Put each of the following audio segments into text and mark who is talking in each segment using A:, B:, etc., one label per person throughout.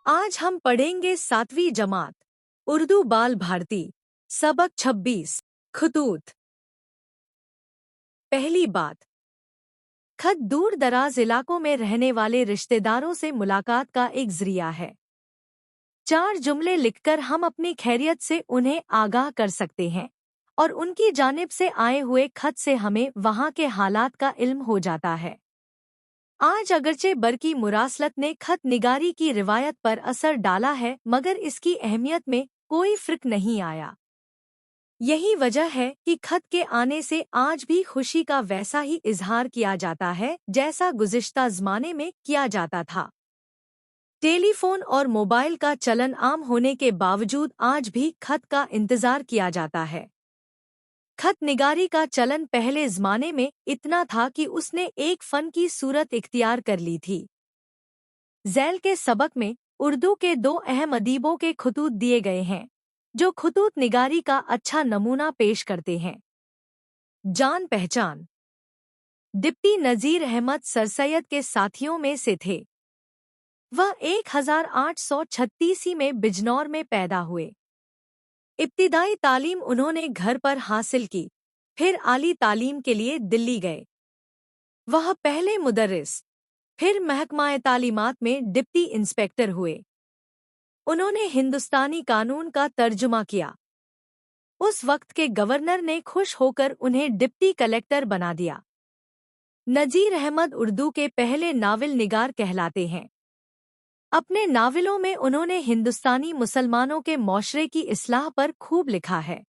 A: आज हम पढ़ेंगे 7वीं जमात उर्दू बाल भारती सबक 26 खतूत। पहली बात, खत दूर दराज इलाकों में रहने वाले रिश्तेदारों से मुलाकात का एक जरिया है। 4 जुमले लिखकर हम अपनी खैरियत से उन्हें आगाह कर सकते हैं और उनकी जानिब से आए हुए खत से हमें वहाँ के हालात का इल्म हो जाता है। आज अगरचे बरकी मुरासलत ने खत निगारी की रिवायत पर असर डाला है, मगर इसकी अहमियत में कोई फ़र्क नहीं आया। यही वजह है कि खत के आने से आज भी खुशी का वैसा ही इजहार किया जाता है जैसा गुज़िश्ता ज़माने में किया जाता था। टेलीफोन और मोबाइल का चलन आम होने के बावजूद आज भी खत का इंतज़ार किया जाता है। खत निगारी का चलन पहले ज़माने में इतना था कि उसने एक फ़न की सूरत इख्तियार कर ली थी। ज़ैल के सबक में उर्दू के 2 अहम अदीबों के खतूत दिए गए हैं जो खतूत निगारी का अच्छा नमूना पेश करते हैं। जान पहचान। डिप्टी नज़ीर अहमद सरसैयद के साथियों में से थे। वह 1836 में बिजनौर में पैदा हुए। इब्तिदाई तालीम उन्होंने घर पर हासिल की, फिर आली तालीम के लिए दिल्ली गए। वह पहले मुदर्रिस, फिर महकमा तालीमात में डिप्टी इंस्पेक्टर हुए। उन्होंने हिंदुस्तानी कानून का तर्जुमा किया। उस वक्त के गवर्नर ने खुश होकर उन्हें डिप्टी कलेक्टर बना दिया। नज़ीर अहमद उर्दू के पहले नावल निगार कहलाते हैं। अपने नावलों में उन्होंने हिंदुस्तानी मुसलमानों के मौशरे की इस्लाह पर खूब लिखा है।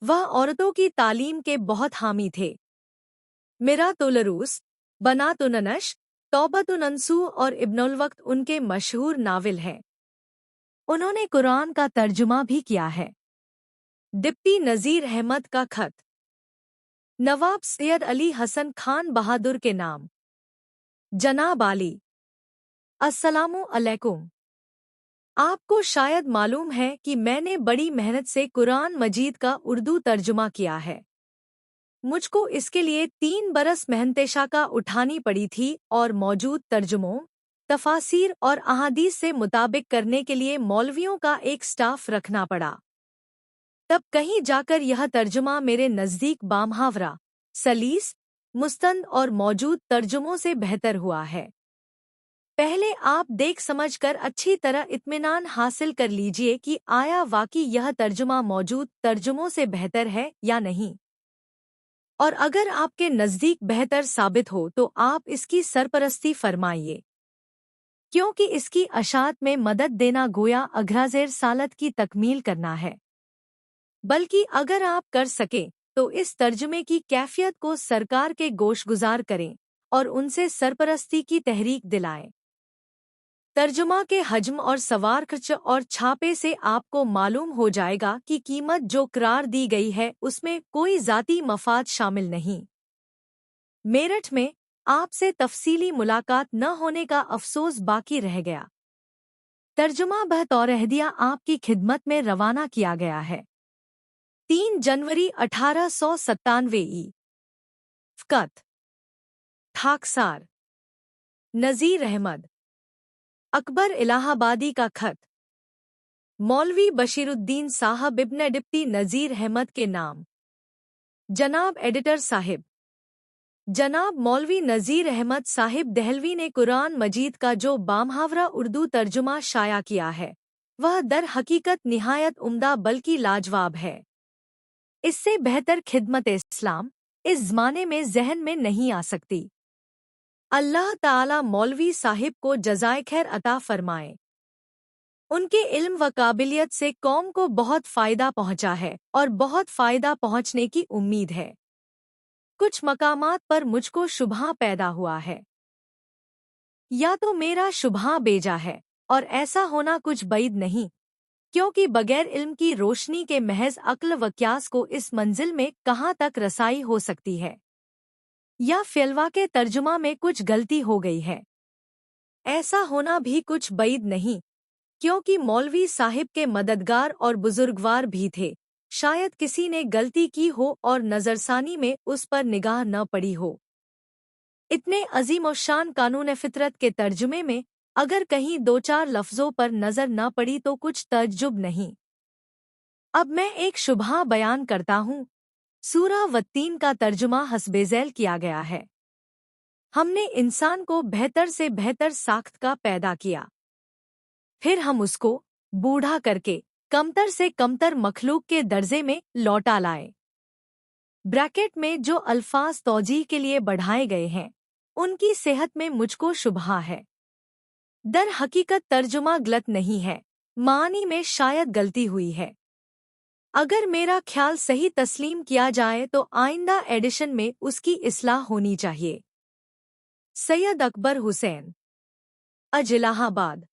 A: वह औरतों की तालीम के बहुत हामी थे। मिरातुल-उरूस, बनातुन-नश, तौबतुन-नसूह और इब्नुल वक्त उनके मशहूर नावल हैं। उन्होंने कुरान का तर्जुमा भी किया है। डिप्टी नज़ीर अहमद का खत नवाब सैयद अली हसन खान बहादुर के नाम। जनाब आली, अस्सलामु अलैकुम। आपको शायद मालूम है कि मैंने बड़ी मेहनत से कुरान मजीद का उर्दू तर्जुमा किया है। मुझको इसके लिए 3 बरस मेहनतेशाका उठानी पड़ी थी और मौजूद तर्जुमों, तफासीर और अहादीस से मुताबिक करने के लिए मौलवियों का एक स्टाफ रखना पड़ा। तब कहीं जाकर यह तर्जुमा मेरे नज़दीक बामहावरा, सलीस, मुस्तंद और मौजूद तर्जुमों से बेहतर हुआ है। पहले आप देख समझकर अच्छी तरह इत्मीनान हासिल कर लीजिए कि आया वाकई यह तर्जुमा मौजूद तर्जुमों से बेहतर है या नहीं। और अगर आपके नज़दीक बेहतर साबित हो तो आप इसकी सरपरस्ती फरमाइए, क्योंकि इसकी अशात में मदद देना गोया अघराज़ेर सालत की तकमील करना है। बल्कि अगर आप कर सकें तो इस तर्जुमे की कैफियत को सरकार के गोशगुजार करें और उनसे सरपरस्ती की तहरीक दिलाएं। तर्जुमा के हजम और सवार खर्च और छापे से आपको मालूम हो जाएगा कि कीमत जो करार दी गई है उसमें कोई ज़ाती मफाद शामिल नहीं। मेरठ में आपसे तफसीली मुलाकात न होने का अफसोस बाकी रह गया। तर्जुमा बतौर हदिया आपकी खिदमत में रवाना किया गया है। 3 जनवरी 1897 ई। फ़कत ठाकसार नज़ीर अहमद अकबर इलाहाबादी का खत मौलवी बशीरुद्दीन साहब इब्न डिप्टी नज़ीर अहमद के नाम। जनाब एडिटर साहिब, जनाब मौलवी नज़ीर अहमद साहिब दहलवी ने कुरान मजीद का जो बामहावरा उर्दू तर्जुमा शाया किया है वह दर हकीकत निहायत उम्दा बल्कि लाजवाब है। इससे बेहतर खिदमत इस्लाम इस ज़माने में जहन में नहीं आ सकती। अल्लाह ताला मौलवी साहिब को जज़ाए खैर अता फरमाए। उनके इल्म व काबिलियत से कौम को बहुत फ़ायदा पहुंचा है और बहुत फ़ायदा पहुंचने की उम्मीद है। कुछ मकामात पर मुझको शुबहा पैदा हुआ है, या तो मेरा शुबहा बेजा है और ऐसा होना कुछ बैद नहीं, क्योंकि बगैर इल्म की रोशनी के महज अक्ल व क्यास को इस मंजिल में कहाँ तक रसाई हो सकती है, या फ़िलवा के तर्जुमा में कुछ गलती हो गई है। ऐसा होना भी कुछ बैद नहीं, क्योंकि मौलवी साहिब के मददगार और बुजुर्गवार भी थे। शायद किसी ने गलती की हो और नज़रसानी में उस पर निगाह न पड़ी हो। इतने अजीम और शान कानून फितरत के तर्जुमे में अगर कहीं दो चार लफ्जों पर नजर न पड़ी तो कुछ तज्जुब नहीं। अब मैं एक शुबहा बयान करता हूँ। सूरा वत्तीन का तर्जुमा हस्बेज़ैल किया गया है। हमने इंसान को बेहतर से बेहतर साख्त का पैदा किया, फिर हम उसको बूढ़ा करके कमतर से कमतर मखलूक के दर्जे में लौटा लाए। ब्रैकेट में जो अल्फाज तौजीह के लिए बढ़ाए गए हैं उनकी सेहत में मुझको शुबहा है। दर हकीकत तर्जुमा गलत नहीं है, मानी में शायद गलती हुई है। अगर मेरा ख्याल सही तस्लीम किया जाए तो आइंदा एडिशन में उसकी इस्लाह होनी चाहिए। सैयद अकबर हुसैन, अजिलाहाबाद।